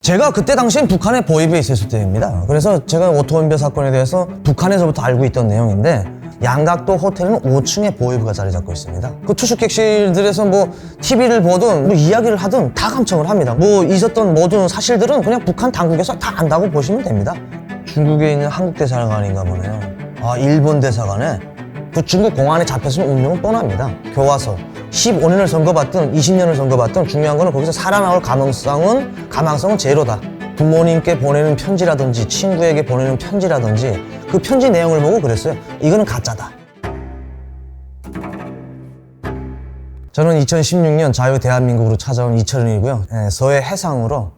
제가 그때 당시엔 북한에 보위부에 있었을 때입니다. 그래서 제가 오토원별 사건에 대해서 북한에서부터 알고 있던 내용인데, 양각도 호텔은 5층에 보위부가 자리 잡고 있습니다. 그 투숙객실들에서 뭐 TV를 보든 뭐 이야기를 하든 다 감청을 합니다. 뭐 있었던 모든 사실들은 그냥 북한 당국에서 다 안다고 보시면 됩니다. 중국에 있는 한국 대사관인가 보네요. 일본 대사관에 그 중국 공안에 잡혔으면 운명은 뻔합니다. 교과서 15년을 선고받든 20년을 선고받든 중요한 거는 거기서 살아나올 가망성은 제로다. 부모님께 보내는 편지라든지 친구에게 보내는 편지라든지 그 편지 내용을 보고 그랬어요. 이거는 가짜다. 저는 2016년 자유 대한민국으로 찾아온 이철은이고요. 서해 해상으로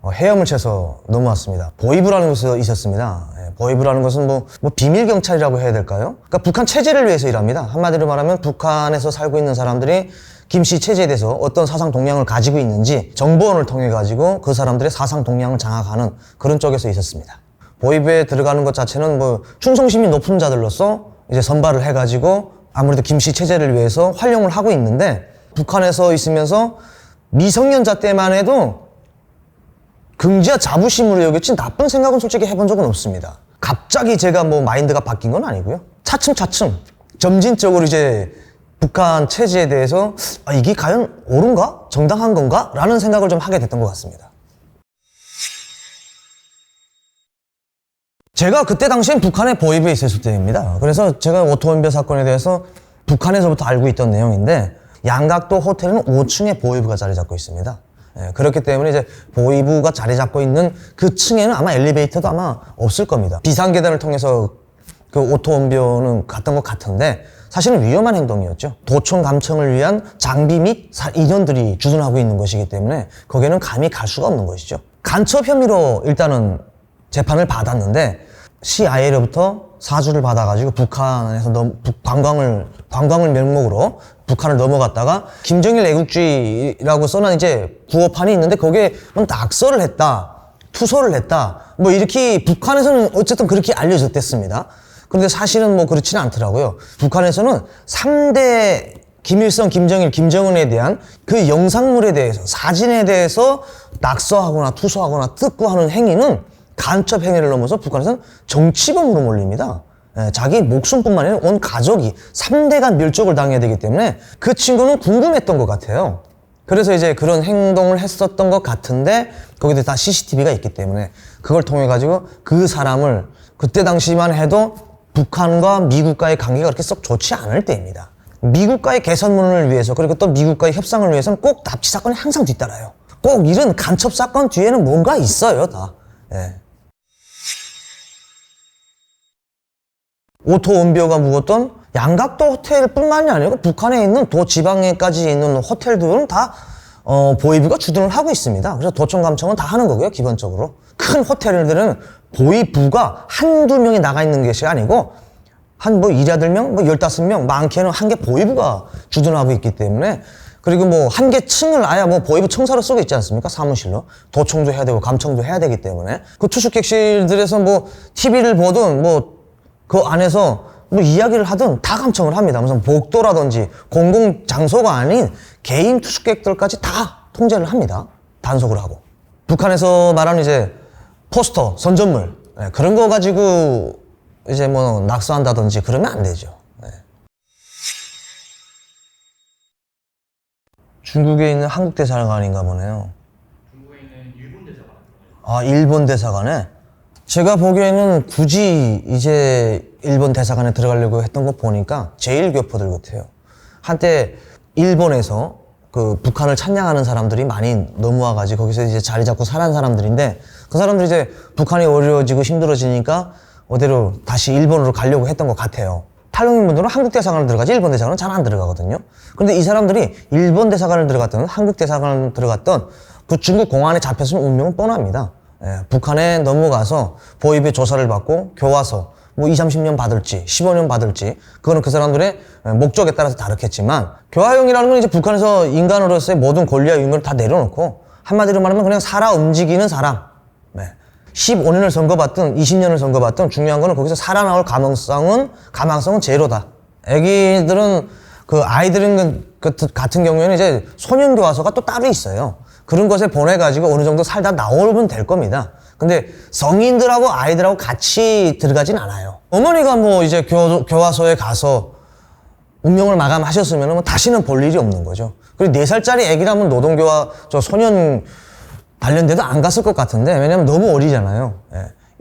헤엄을 쳐서 넘어왔습니다. 보위부라는 곳에 있었습니다. 보위부라는 것은 뭐 비밀경찰이라고 해야 될까요? 그러니까 북한 체제를 위해서 일합니다. 한마디로 말하면 북한에서 살고 있는 사람들이 김씨 체제에 대해서 어떤 사상 동향을 가지고 있는지 정보원을 통해 가지고 그 사람들의 사상 동향을 장악하는 그런 쪽에서 있었습니다. 보위부에 들어가는 것 자체는 뭐 충성심이 높은 자들로서 이제 선발을 해가지고 아무래도 김씨 체제를 위해서 활용을 하고 있는데, 북한에서 있으면서 미성년자 때만 해도 긍지와 자부심으로 여겼지 나쁜 생각은 솔직히 해본 적은 없습니다. 갑자기 제가 뭐 마인드가 바뀐 건 아니고요. 차츰차츰 점진적으로 이제 북한 체제에 대해서 이게 과연 옳은가? 정당한 건가? 라는 생각을 좀 하게 됐던 것 같습니다. 제가 그때 당시엔 북한에 보위부에 있었을 때입니다. 그래서 제가 오토원별 사건에 대해서 북한에서부터 알고 있던 내용인데, 양각도 호텔은 5층에 보위부가 자리 잡고 있습니다. 그렇기 때문에 이제 보위부가 자리 잡고 있는 그 층에는 아마 엘리베이터도 아마 없을 겁니다. 비상계단을 통해서 그 오토원별은 갔던 것 같은데, 사실은 위험한 행동이었죠. 도청 감청을 위한 장비 및 인원들이 주둔하고 있는 것이기 때문에 거기에는 감히 갈 수가 없는 것이죠. 간첩 혐의로 일단은 재판을 받았는데, CIA로부터 사주를 받아가지고 북한에서 관광을 명목으로 북한을 넘어갔다가 김정일 애국주의라고 써놓은 이제 구호판이 있는데, 거기에 뭐 낙서를 했다, 투서를 했다, 뭐 이렇게 북한에서는 어쨌든 그렇게 알려졌댔습니다. 그런데 사실은 뭐 그렇지는 않더라고요. 북한에서는 3대 김일성, 김정일, 김정은에 대한 그 영상물에 대해서, 사진에 대해서 낙서하거나 투서하거나 뜯고 하는 행위는 간첩 행위를 넘어서 북한에서는 정치범으로 몰립니다. 자기 목숨뿐만 아니라 온 가족이 3대가 멸족을 당해야 되기 때문에 그 친구는 궁금했던 것 같아요. 그래서 이제 그런 행동을 했었던 것 같은데, 거기도 다 CCTV가 있기 때문에 그걸 통해 가지고 그 사람을, 그때 당시만 해도 북한과 미국과의 관계가 그렇게 썩 좋지 않을 때입니다. 미국과의 개선문을 위해서, 그리고 또 미국과의 협상을 위해서는 꼭 납치 사건이 항상 뒤따라요. 꼭 이런 간첩 사건 뒤에는 뭔가 있어요, 다. 오토원별가 묵었던 양각도 호텔뿐만이 아니고 북한에 있는 도지방에까지 있는 호텔들은 다 보위부가 주둔을 하고 있습니다. 그래서 도청 감청은 다 하는 거고요, 기본적으로. 큰 호텔들은 보위부가 한두 명이 나가 있는 것이 아니고 한 뭐 2~8명, 뭐 15명, 많게는 한 개 보위부가 주둔하고 있기 때문에, 그리고 뭐 한 개 층을 아예 뭐 보위부 청사로 쓰고 있지 않습니까? 사무실로. 도청도 해야 되고 감청도 해야 되기 때문에 그 투숙객실들에서 뭐 TV를 보든 뭐 그 안에서 뭐 이야기를 하든 다 감청을 합니다. 무슨 복도라든지 공공장소가 아닌 개인 투숙객들까지 다 통제를 합니다. 단속을 하고. 북한에서 말하는 이제 포스터, 선전물, 그런 거 가지고 이제 뭐 낙서한다든지 그러면 안 되죠. 중국에 있는 한국 대사관인가 보네요. 중국에 있는 일본 대사관. 일본 대사관에? 제가 보기에는 굳이 이제 일본 대사관에 들어가려고 했던 거 보니까 제일 교포들 같아요. 한때 일본에서 그 북한을 찬양하는 사람들이 많이 넘어와가지고 거기서 이제 자리 잡고 살아난 사람들인데, 그 사람들이 이제 북한이 어려워지고 힘들어지니까 어디로 다시 일본으로 가려고 했던 것 같아요. 탈북민분들은 한국 대사관을 들어가지 일본 대사관은 잘 안 들어가거든요. 그런데 이 사람들이 일본 대사관을 들어갔던, 한국 대사관을 들어갔던 그 중국 공안에 잡혔으면 운명은 뻔합니다. 북한에 넘어가서 보위부의 조사를 받고 교화서 뭐 20~30년 받을지 15년 받을지, 그거는 그 사람들의 목적에 따라서 다르겠지만, 교화형이라는 건 이제 북한에서 인간으로서의 모든 권리와 의무를 다 내려놓고 한마디로 말하면 그냥 살아 움직이는 사람. 15년을 선고받든 20년을 선고받든 중요한 거는 거기서 살아나올 가망성은 제로다. 애기들은 그 아이들은 같은 경우에는 이제 소년교화서가 또 따로 있어요. 그런 것에 보내가지고 어느 정도 살다 나오면 될 겁니다. 근데 성인들하고 아이들하고 같이 들어가진 않아요. 어머니가 뭐 이제 교화소에 가서 운명을 마감하셨으면 뭐 다시는 볼 일이 없는 거죠. 그리고 4살짜리 애기라면 노동교화 저 소년 단련대도 안 갔을 것 같은데, 왜냐면 너무 어리잖아요.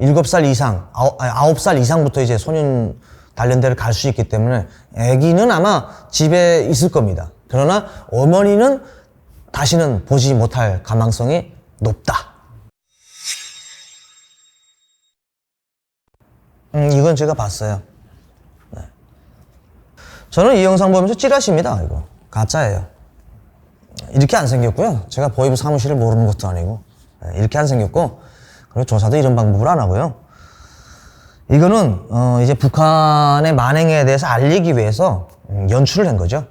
7살 이상, 9살 이상부터 이제 소년 단련대를 갈 수 있기 때문에 애기는 아마 집에 있을 겁니다. 그러나 어머니는 다시는 보지 못할 가망성이 높다. 이건 제가 봤어요. 네. 저는 이 영상 보면서 찌라시입니다. 이거 가짜예요. 이렇게 안 생겼고요. 제가 보이브 사무실을 모르는 것도 아니고 이렇게 안 생겼고, 그리고 조사도 이런 방법으로 안 하고요. 이거는 이제 북한의 만행에 대해서 알리기 위해서 연출을 한 거죠.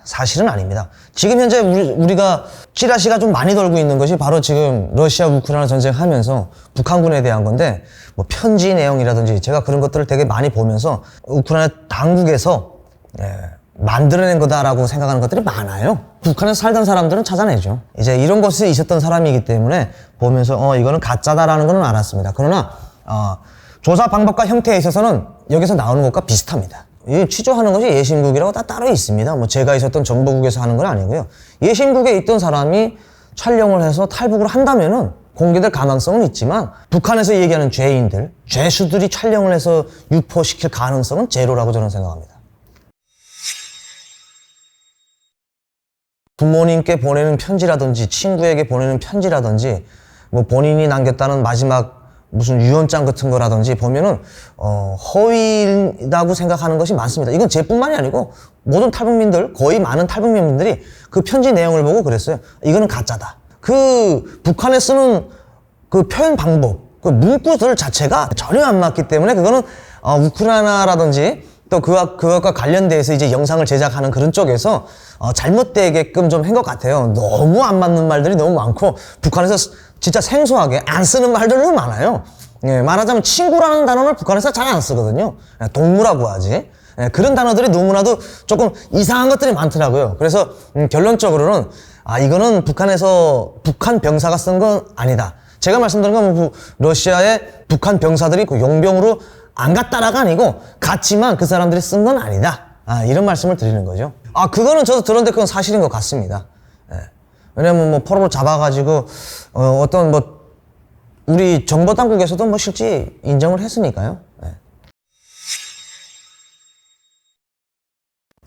사실은 아닙니다. 지금 현재 우리가 찌라시가 좀 많이 돌고 있는 것이 바로 지금 러시아 우크라이나 전쟁하면서 북한군에 대한 건데, 뭐 편지 내용이라든지 제가 그런 것들을 되게 많이 보면서 우크라이나 당국에서 만들어낸 거다라고 생각하는 것들이 많아요. 북한에 살던 사람들은 찾아내죠. 이제 이런 것이 있었던 사람이기 때문에 보면서 이거는 가짜다라는 건 알았습니다. 그러나 조사 방법과 형태에 있어서는 여기서 나오는 것과 비슷합니다. 이 취조하는 것이 예심국이라고 다 따로 있습니다. 뭐 제가 있었던 정보국에서 하는 건 아니고요. 예심국에 있던 사람이 촬영을 해서 탈북을 한다면은 공개될 가능성은 있지만, 북한에서 얘기하는 죄인들, 죄수들이 촬영을 해서 유포시킬 가능성은 제로라고 저는 생각합니다. 부모님께 보내는 편지라든지 친구에게 보내는 편지라든지 뭐 본인이 남겼다는 마지막 무슨 유언장 같은 거라든지 보면은 허위라고 생각하는 것이 많습니다. 이건 제뿐만이 아니고 모든 탈북민들, 거의 많은 탈북민들이 그 편지 내용을 보고 그랬어요. 이거는 가짜다. 그 북한에 쓰는 그 표현 방법, 그 문구들 자체가 전혀 안 맞기 때문에 그거는 우크라이나라든지 또 그것과 관련돼서 이제 영상을 제작하는 그런 쪽에서 잘못되게끔 좀 한 것 같아요. 너무 안 맞는 말들이 너무 많고, 북한에서 진짜 생소하게 안 쓰는 말들도 많아요. 말하자면 친구라는 단어를 북한에서 잘 안 쓰거든요. 동무라고 하지. 그런 단어들이 너무나도 조금 이상한 것들이 많더라고요. 그래서 결론적으로는 이거는 북한에서 북한 병사가 쓴 건 아니다. 제가 말씀드린 건 뭐 러시아의 북한 병사들이 그 용병으로 안 갔다라가 아니고 갔지만 그 사람들이 쓴 건 아니다. 이런 말씀을 드리는 거죠. 그거는 저도 들었는데 그건 사실인 것 같습니다. 왜냐면 뭐 포로로 잡아가지고 어떤 뭐 우리 정보 당국에서도 뭐 실제 인정을 했으니까요.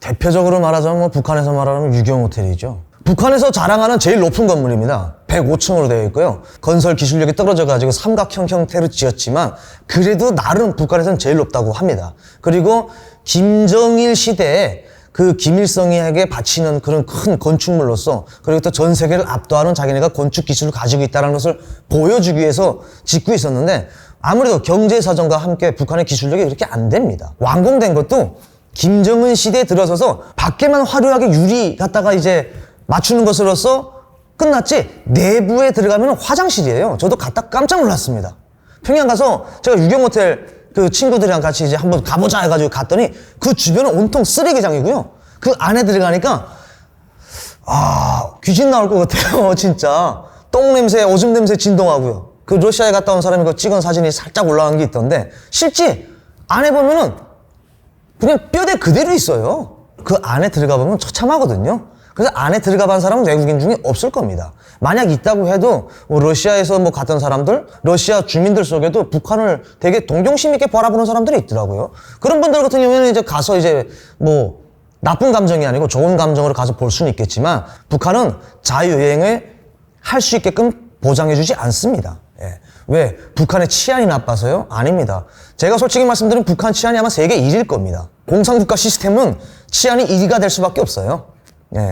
대표적으로 말하자면 뭐 북한에서 말하면 유경 호텔이죠. 북한에서 자랑하는 제일 높은 건물입니다. 105층으로 되어 있고요. 건설 기술력이 떨어져가지고 삼각형 형태로 지었지만 그래도 나름 북한에서는 제일 높다고 합니다. 그리고 김정일 시대에 그 김일성에게 바치는 그런 큰 건축물로서, 그리고 또 전 세계를 압도하는 자기네가 건축 기술을 가지고 있다는 것을 보여주기 위해서 짓고 있었는데, 아무래도 경제사정과 함께 북한의 기술력이 그렇게 안 됩니다. 완공된 것도 김정은 시대에 들어서서 밖에만 화려하게 유리 갖다가 이제 맞추는 것으로서 끝났지, 내부에 들어가면 화장실이에요. 저도 갔다 깜짝 놀랐습니다. 평양 가서 제가 유경호텔 그 친구들이랑 같이 이제 한번 가보자 해가지고 갔더니 그 주변은 온통 쓰레기장이고요. 그 안에 들어가니까 귀신 나올 것 같아요. 진짜 똥 냄새, 오줌 냄새 진동하고요. 그 러시아에 갔다 온 사람이 그 찍은 사진이 살짝 올라간 게 있던데, 실제 안에 보면은 그냥 뼈대 그대로 있어요. 그 안에 들어가 보면 처참하거든요. 그래서 안에 들어가 본 사람은 외국인 중에 없을 겁니다. 만약 있다고 해도 뭐 러시아에서 뭐 갔던 사람들, 러시아 주민들 속에도 북한을 되게 동정심 있게 바라보는 사람들이 있더라고요. 그런 분들 같은 경우에는 이제 가서 이제 뭐 나쁜 감정이 아니고 좋은 감정으로 가서 볼 수는 있겠지만, 북한은 자유여행을 할 수 있게끔 보장해주지 않습니다. 왜? 북한의 치안이 나빠서요? 아닙니다. 제가 솔직히 말씀드리면 북한 치안이 아마 세계 1위일 겁니다. 공산국가 시스템은 치안이 1위가 될 수밖에 없어요.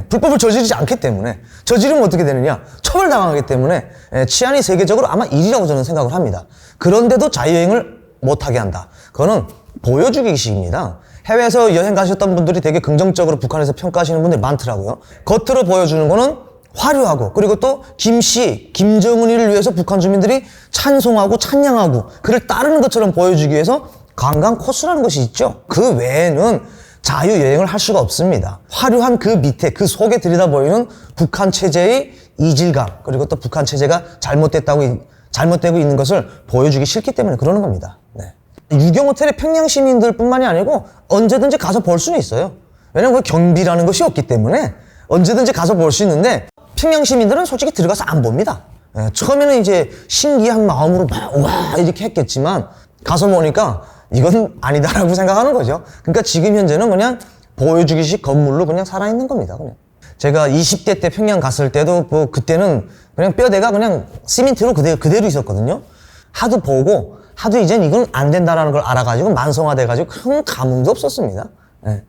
불법을 저지르지 않기 때문에. 저지르면 어떻게 되느냐? 처벌당하기 때문에 치안이 세계적으로 아마 1위라고 저는 생각을 합니다. 그런데도 자유여행을 못하게 한다. 그거는 보여주기식입니다. 해외에서 여행 가셨던 분들이 되게 긍정적으로 북한에서 평가하시는 분들이 많더라고요. 겉으로 보여주는 거는 화려하고, 그리고 또 김정은이를 위해서 북한 주민들이 찬송하고 찬양하고 그를 따르는 것처럼 보여주기 위해서 관광 코스라는 것이 있죠. 그 외에는 자유여행을 할 수가 없습니다. 화려한 그 밑에, 그 속에 들여다 보이는 북한 체제의 이질감, 그리고 또 북한 체제가 잘못되고 있는 것을 보여주기 싫기 때문에 그러는 겁니다. 네. 유경호텔의 평양 시민들뿐만이 아니고 언제든지 가서 볼 수는 있어요. 왜냐면 그 경비라는 것이 없기 때문에 언제든지 가서 볼 수 있는데 평양 시민들은 솔직히 들어가서 안 봅니다. 예, 처음에는 이제 신기한 마음으로 막 와 이렇게 했겠지만 가서 보니까 이건 아니다라고 생각하는 거죠. 그러니까 지금 현재는 그냥 보여주기식 건물로 그냥 살아있는 겁니다. 그냥. 제가 20대 때 평양 갔을 때도 뭐 그때는 그냥 뼈대가 그냥 시멘트로 그대로 있었거든요. 하도 보고 하도 이젠 이건 안 된다라는 걸 알아가지고 만성화돼가지고 큰 감흥도 없었습니다. 예.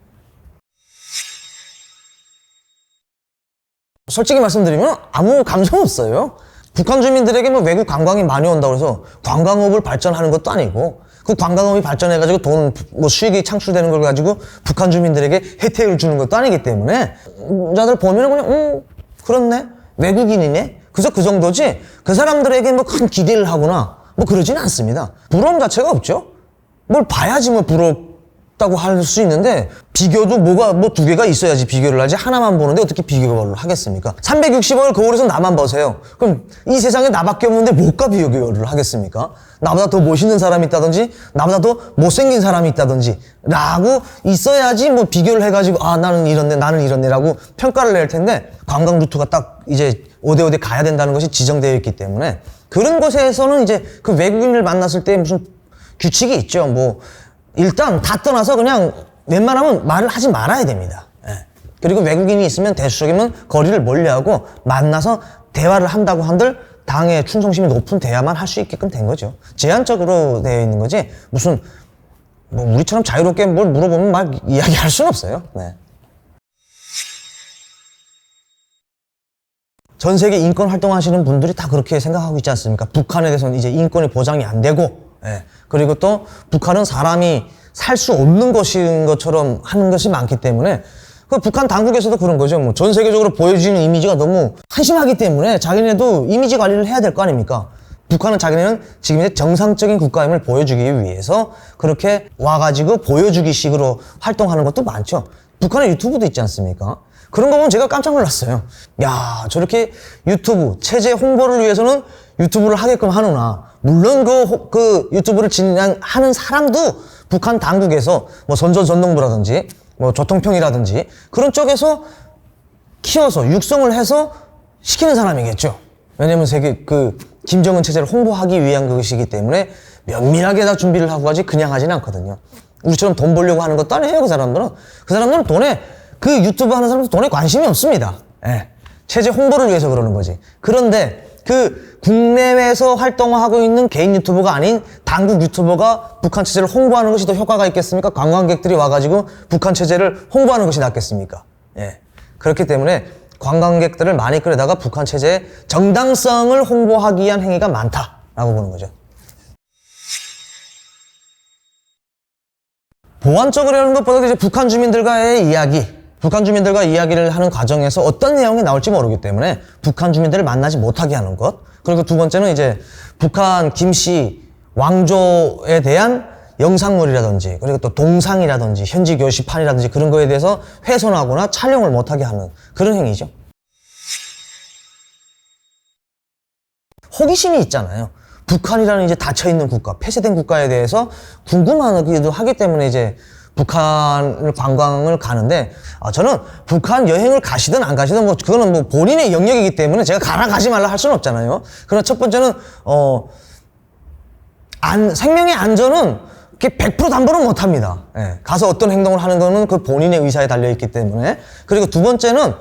솔직히 말씀드리면 아무 감정 없어요. 북한 주민들에게 뭐 외국 관광이 많이 온다고 해서 관광업을 발전하는 것도 아니고 그 관광업이 발전해가지고 돈, 뭐 수익이 창출되는 걸 가지고 북한 주민들에게 혜택을 주는 것도 아니기 때문에 자들 보면은 그냥 그렇네 외국인이네 그저 그 정도지 그 사람들에게 뭐 큰 기대를 하거나 뭐 그러지는 않습니다. 부러움 자체가 없죠. 뭘 봐야지 뭐 부럽다고 할 수 있는데 비교도 뭐가 뭐 두 개가 있어야지 비교를 하지 하나만 보는데 어떻게 비교를 하겠습니까? 360월 거울에서 나만 보세요. 그럼 이 세상에 나밖에 없는데 뭐가 비교를 하겠습니까? 나보다 더 멋있는 사람이 있다든지 나보다 더 못생긴 사람이 있다든지 라고 있어야지 뭐 비교를 해가지고 아 나는 이렇네 나는 이렇네 라고 평가를 낼 텐데 관광 루트가 딱 이제 5대5대 가야 된다는 것이 지정되어 있기 때문에 그런 곳에서는 이제 그 외국인을 만났을 때 무슨 규칙이 있죠. 뭐 일단 다 떠나서 그냥 웬만하면 말을 하지 말아야 됩니다. 예. 그리고 외국인이 있으면 대수적이면 거리를 멀리하고 만나서 대화를 한다고 한들 당의 충성심이 높은 대화만 할 수 있게끔 된 거죠. 제한적으로 되어 있는 거지 무슨 뭐 우리처럼 자유롭게 뭘 물어보면 막 이야기할 수는 없어요. 네. 전 세계 인권 활동하시는 분들이 다 그렇게 생각하고 있지 않습니까? 북한에 대해서는 이제 인권이 보장이 안 되고, 예. 그리고 또 북한은 사람이 살 수 없는 것인 것처럼 하는 것이 많기 때문에 그 북한 당국에서도 그런 거죠. 뭐 전 세계적으로 보여지는 이미지가 너무 한심하기 때문에 자기네도 이미지 관리를 해야 될 거 아닙니까? 북한은 자기네는 지금 이제 정상적인 국가임을 보여주기 위해서 그렇게 와가지고 보여주기 식으로 활동하는 것도 많죠. 북한의 유튜브도 있지 않습니까? 그런 거 보면 제가 깜짝 놀랐어요. 야, 저렇게 유튜브, 체제 홍보를 위해서는 유튜브를 하게끔 하nu나. 물론 그 유튜브를 진행하는 사람도 북한 당국에서 뭐 선전전동부라든지 뭐 조통평이라든지 그런 쪽에서 키워서 육성을 해서 시키는 사람이겠죠. 왜냐면 김정은 체제를 홍보하기 위한 것이기 때문에 면밀하게 다 준비를 하고 가지 그냥 하진 않거든요. 우리처럼 돈 벌려고 하는 것도 아니에요, 그 사람들은. 그 사람들은 그 유튜브 하는 사람들 돈에 관심이 없습니다. 예. 체제 홍보를 위해서 그러는 거지. 그런데 그 국내외에서 활동하고 있는 개인 유튜버가 아닌 당국 유튜버가 북한 체제를 홍보하는 것이 더 효과가 있겠습니까? 관광객들이 와가지고 북한 체제를 홍보하는 것이 낫겠습니까? 예. 그렇기 때문에 관광객들을 많이 끌어다가 북한 체제의 정당성을 홍보하기 위한 행위가 많다라고 보는 거죠. 보완적으로 하는 것보다 이제 북한 주민들과의 북한 주민들과 이야기를 하는 과정에서 어떤 내용이 나올지 모르기 때문에 북한 주민들을 만나지 못하게 하는 것. 그리고 두 번째는 이제 북한 김씨 왕조에 대한 영상물이라든지 그리고 또 동상이라든지 현지 게시판이라든지 그런 거에 대해서 훼손하거나 촬영을 못하게 하는 그런 행위죠. 호기심이 있잖아요. 북한이라는 이제 닫혀있는 국가, 폐쇄된 국가에 대해서 궁금하기도 하기 때문에 이제 북한을 관광을 가는데, 저는 북한 여행을 가시든 안 가시든 뭐, 그거는 뭐 본인의 영역이기 때문에 제가 가라 가지 말라 할 수는 없잖아요. 그러나 첫 번째는, 생명의 안전은 100% 담보는 못 합니다. 예. 가서 어떤 행동을 하는 거는 그 본인의 의사에 달려있기 때문에. 그리고 두 번째는,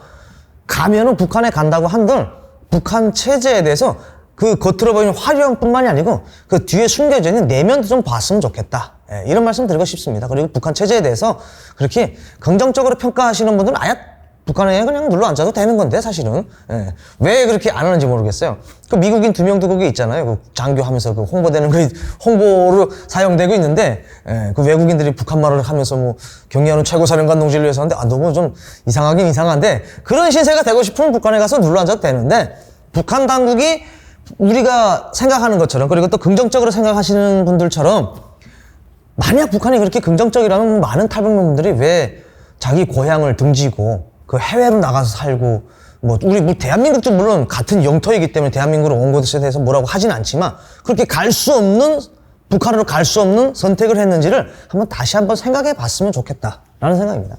가면은 북한에 간다고 한들, 북한 체제에 대해서 그 겉으로 보이는 화려함 뿐만이 아니고 그 뒤에 숨겨져 있는 내면도 좀 봤으면 좋겠다. 예, 이런 말씀 드리고 싶습니다. 그리고 북한 체제에 대해서 그렇게 긍정적으로 평가하시는 분들은 아예 북한에 그냥 눌러 앉아도 되는 건데 사실은. 예, 왜 그렇게 안 하는지 모르겠어요. 그 미국인 2명 두 거기 있잖아요. 그 장교하면서 그 홍보되는 거 홍보로 사용되고 있는데 그 외국인들이 북한말을 하면서 뭐 경의하는 최고사령관 동지를 위해서 하는데 너무 좀 이상하긴 이상한데 그런 신세가 되고 싶으면 북한에 가서 눌러 앉아도 되는데 북한 당국이 우리가 생각하는 것처럼 그리고 또 긍정적으로 생각하시는 분들처럼 만약 북한이 그렇게 긍정적이라면 많은 탈북민분들이 왜 자기 고향을 등지고 그 해외로 나가서 살고 우리 대한민국도 물론 같은 영토이기 때문에 대한민국으로 온 것에 대해서 뭐라고 하진 않지만 그렇게 갈 수 없는 북한으로 갈 수 없는 선택을 했는지를 다시 한번 생각해 봤으면 좋겠다라는 생각입니다.